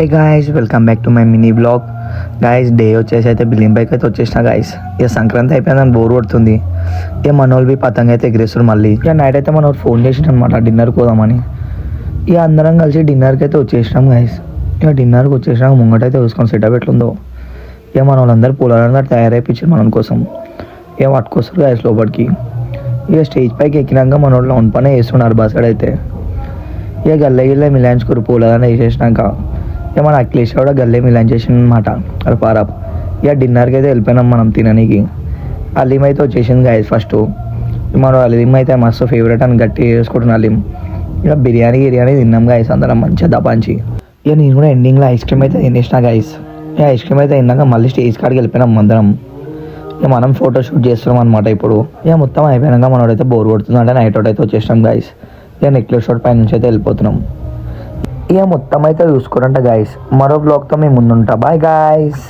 Hey guys, welcome back to my mini blog. Guys, day వచ్చేసి అయితే billing bike అయితే వచ్చేసిన గాయస్. ఇక సంక్రాంతి అయిపోయిందని బోర్ కొడుతుంది. ఇక మనోళ్ళు బి పతంగ అయితే ఎగిరేస్తారు మళ్ళీ. ఇక నైట్ అయితే మనోళ్ళు ఫోన్ చేసిన అనమాట డిన్నర్కి పోదామని. ఇక అందరం కలిసి డిన్నర్కి అయితే వచ్చేసినాం గాయస్. ఇక డిన్నర్కి వచ్చేసినాక ముంగటైతే చూసుకొని సెటప్ ఎట్లుందో. ఇక మన వాళ్ళందరూ పూలందరూ తయారైపించారు మన కోసం. ఇక పట్టుకొస్తారు గాయస్ లోపలికి. ఇక స్టేజ్ పైకి ఎక్కినాక మన వాళ్ళు వన్ పనే వేస్తున్నారు బస్సడ్ అయితే. ఇక గల్లె గిల్లె మిలాయించుకోరు పూలని వేసేసినాక. ఇక మన అఖిలేష్ కూడా గల్లే మిలాన్ చేసింది అనమాట పారాప్. ఇక డిన్నర్కి అయితే వెళ్ళిపోయినాం మనం తిననీకి. అలీం అయితే వచ్చేసింది గాయస్ ఫస్ట్. మన అలీం అయితే మస్తు ఫేవరెట్ అని గట్టి వేసుకుంటున్నాను అలీం. ఇక బిర్యానీ తిన్నాం గాయస్ అందరం మంచిగా దపాంచి. ఇక నేను కూడా ఎండింగ్లో ఐస్ క్రీమ్ అయితే తినేసిన గాయస్. ఇక ఐస్ క్రీమ్ అయితే తిన్నాక మళ్ళీ స్టేజ్ కాడికి వెళ్ళిపోయినాం అందరం. ఇక మనం ఫోటోషూట్ చేస్తున్నాం అనమాట ఇప్పుడు. ఇక మొత్తం అయిపోయినాక మనోడైతే బోర్ కొడుతుందంటే నైట్ అవుట్ అయితే వచ్చేసినాం గాయస్. ఇక నెక్లెస్ షాట్ పై నుంచి అయితే వెళ్ళిపోతున్నాం. ఇక మొత్తం అయితే చూసుకోరంట గాయస్. మరో బ్లాగ్తో మేము ముందుంటా. Bye guys.